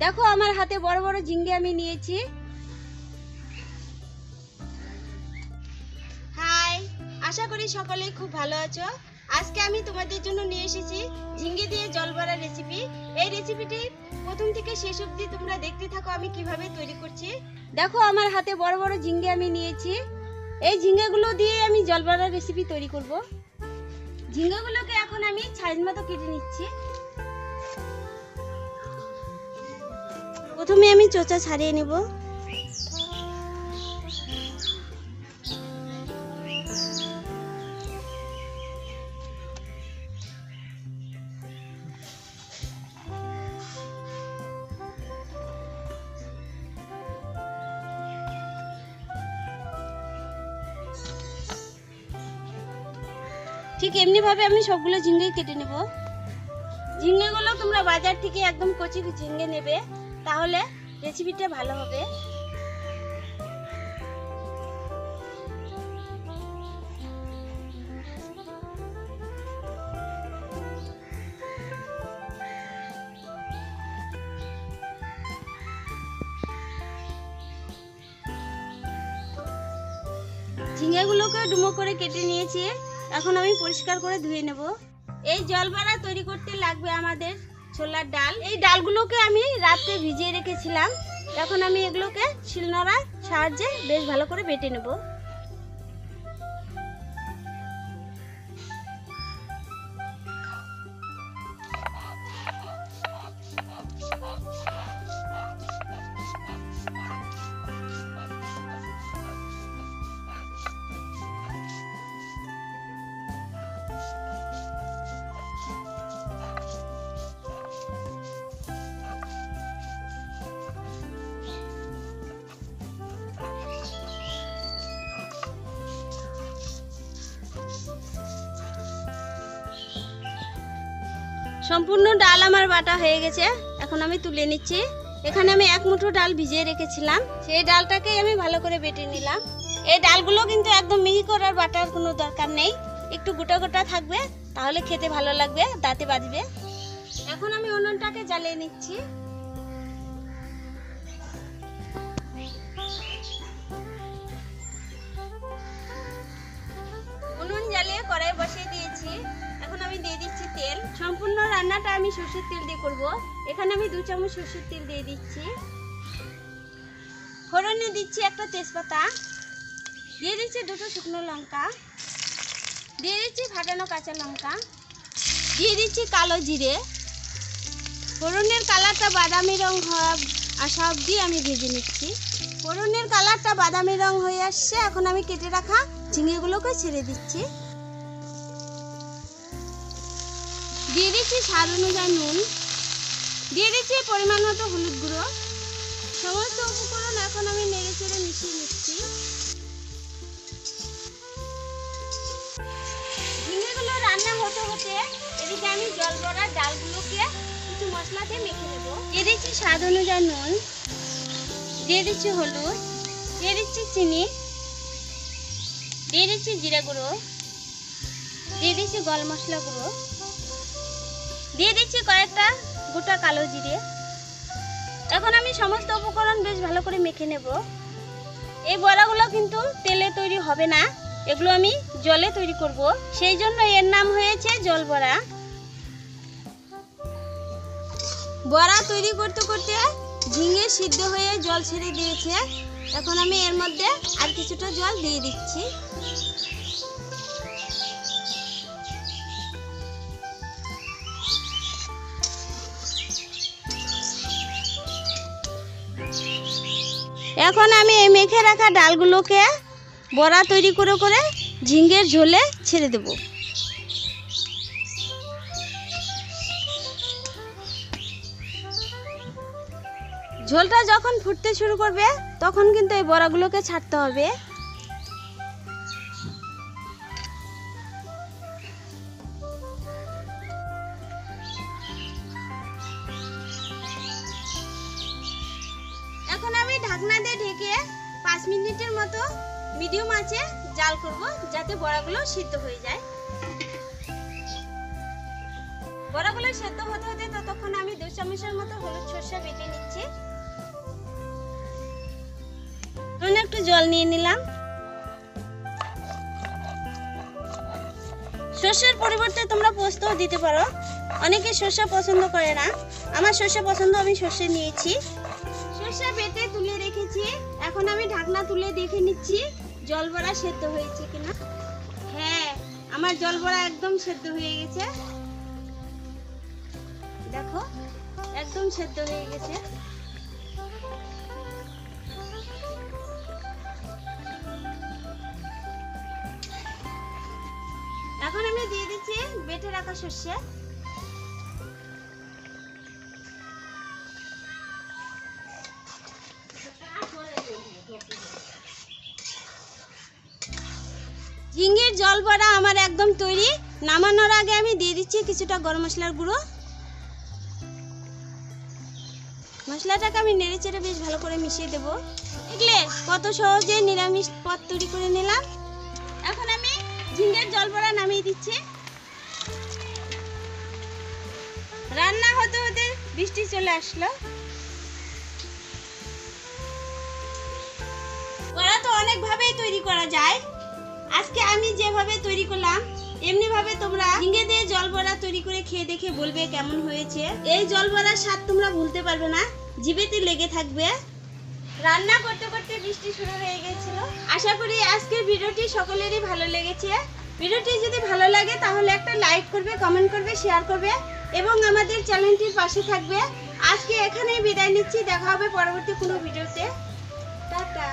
দেখো আমার হাতে বড় বড় ঝিঙ্গে আমি নিয়েছি। হাই, আশা করি সকলেই খুব ভালো আছো। আজকে আমি তোমাদের জন্য নিয়ে এসেছি ঝিঙ্গে দিয়ে জল বড়া রেসিপি। এই রেসিপিটি প্রথম থেকে শেষ অবধি তোমরা দেখতে থাকো আমি কিভাবে তৈরি করছি। দেখো আমার হাতে বড় বড় ঝিঙ্গে আমি নিয়েছি। এই ঝিঙ্গেগুলো দিয়ে আমি জল বড়া রেসিপি তৈরি করব। ঝিঙ্গেগুলোকে এখন আমি সাইজ মতো কেটে নিচ্ছি। প্রথমে আমি চোচা ছাড়িয়ে নেব। ঠিক এমনি ভাবে আমি সবগুলো ঝিঙ্গে কেটে নেব। ঝিঙ্গেগুলো তোমরা বাজার থেকে একদম কচি ঝিঙ্গে নেবে, তাহলে রেসিপিটা ভালো হবে। ঝিঙ্গেগুলোকে ডুমো করে কেটে নিয়েছি। এখন আমি পরিষ্কার করে ধুয়ে নেব। এই জল বড়া তৈরি করতে লাগবে আমাদের ছোলার ডাল। এই ডালগুলোকে আমি রাতে ভিজিয়ে রেখেছিলাম। এখন আমি এগুলোকে শিলনোড়ার সাহায্যে বেশ ভালো করে বেটে নেব। সম্পূর্ণ ডাল আমার বাটা হয়ে গেছে। এখন আমি তুলে নিচ্ছি। এখানে আমি এক মুঠো ডাল ভিজিয়ে রেখেছিলাম, সেই ডালটাকে আমি ভালো করে বেটে নিলাম। এই ডালগুলো কিন্তু একদম মিহি করার বাটার কোনো দরকার নেই, একটু গোটা গোটা থাকবে, তাহলে খেতে ভালো লাগবে, দাঁতে বাজবে। এখন আমি উনুনটাকে জ্বালিয়ে নিচ্ছি। উনুন জ্বালিয়ে কড়াই বসিয়ে দিয়েছি। এখন আমি দিয়ে দিচ্ছি তেল। সম্পূর্ণ রান্নাটা আমি সরষের তেল দিয়ে করব। এখানে আমি 2 চামচ সরষের তেল দিয়ে দিচ্ছি। ফোড়নে দিচ্ছি একটা তেজপাতা, দিয়ে দিচ্ছি 2টো শুকনো লঙ্কা, দিয়ে দিচ্ছি ফাটানো কাঁচা লঙ্কা, দিয়ে দিচ্ছি কালো জিরে। ফোড়নের কালারটা বাদামি রং আসা অবধি আমি ভেজে নিচ্ছি। ফোড়নের কালারটা বাদামি রং হয়ে আসছে। এখন আমি কেটে রাখা ঝিঙেগুলোকে ছেড়ে দিচ্ছি। দিয়ে দিচ্ছি স্বাদ অনুযায়ী নুন, দিয়ে দিচ্ছি পরিমাণ মতো হলুদ গুঁড়ো। সমস্ত উপকরণ এখন আমি নেড়ে চেড়ে মিশিয়ে নিচ্ছি। ঝিঙেগুলো রান্না হতে হতে এদিকে আমি জল বড়ার ডালগুলোকে কিছু মশলা দিয়ে মেখে নেব। দিয়ে দিচ্ছি স্বাদ অনুযায়ী নুন, দিয়ে দিচ্ছি হলুদ, দিয়ে দিচ্ছি চিনি, দিয়ে দিচ্ছি জিরা গুঁড়ো, দিয়ে দিচ্ছি গরম মশলা গুঁড়ো, দিয়ে দিচ্ছি কয়েকটা গোটা কালো জিরে। এখন আমি সমস্ত উপকরণ বেশ ভালো করে মেখে নেব। এই বড়াগুলো কিন্তু তেলে তৈরি হবে না, এগুলো আমি জলে তৈরি করব, সেই জন্য এর নাম হয়েছে জল বড়া। বড়া তৈরি করতে করতে ঝিঙে সিদ্ধ হয়ে জল ছেড়ে দিয়েছে। এখন আমি এর মধ্যে আর কিছুটা জল দিয়ে দিচ্ছি। এখন আমি এই মেখে রাখা ডালগুলোকে বড়া তৈরি করে করে ঝিঙ্গের ঝোলে ছেড়ে দেব। ঝোলটা যখন ফুটতে শুরু করবে তখন কিন্তু এই বড়াগুলোকে ছাড়তে হবে। এখন আমি ঢাকনা দিয়ে ঢেকে 5 মিনিটের মতো মিডিয়াম আঁচে জাল করব, যাতে বড়াগুলো সিদ্ধ হয়ে যায়। বড়াগুলো সেদ্ধ হতে হতে ততক্ষণ আমি 2 চামচের মতো হলুদ সরষা বেটে নিচ্ছি। একটু জল নিয়ে নিলাম। সর্ষের পরিবর্তে তোমরা পোস্তও দিতে পারো, অনেকে সর্ষে পছন্দ করে না, আমার সর্ষে পছন্দ, আমি সর্ষে নিয়েছি। সর্ষে বেটে তুলে রেখেছি, এখন আমি ঢাকনা তুলে দেখে নিচ্ছি জল বড়া সেদ্ধ হয়েছে কিনা। হ্যাঁ, আমার জল বড়া একদম সেদ্ধ হয়ে গেছে, দেখো একদম সেদ্ধ হয়ে গেছে। এখন আমি দিয়ে দিচ্ছি বেটে রাখা সর্ষে। ঝিঙের জল বড়া আমার একদম তৈরি। নামানোর আগে আমি দিয়ে দিচ্ছি কিছুটা গরম মশলার গুঁড়ো। মশলাটাকে আমি নেড়ে চেড়ে বেশ ভালো করে মিশিয়ে দেবো। দেখলে কত সহজে নিরামিষ পদ তৈরি করে নিলাম। এখন আমি ঝিঙের জল বড়া নামিয়ে দিচ্ছি। রান্না হতে হতে বৃষ্টি চলে আসলো। বড়া তো অনেক ভাবেই তৈরি করা যায়, আজকে আমি যেভাবে তৈরি করলাম এমনি ভাবে তোমরা ঝিঙে দিয়ে জল বড়া তৈরি করে খেয়ে দেখে বলবে কেমন হয়েছে। এই জল বড়ার স্বাদ তোমরা ভুলতে পারবে না, জিভেতে লেগে থাকবে। রান্না করতে করতে বৃষ্টি শুরু হয়ে গেছিল। আশা করি আজকের ভিডিওটি সকলেরই ভালো লেগেছে। ভিডিওটি যদি ভালো লাগে তাহলে একটা লাইক করবে, কমেন্ট করবে, শেয়ার করবে এবং আমাদের চ্যানেলটির পাশে থাকবে। আজকে এখানেই বিদায় নিচ্ছি, দেখা হবে পরবর্তী কোনো ভিডিওতে। টাটা।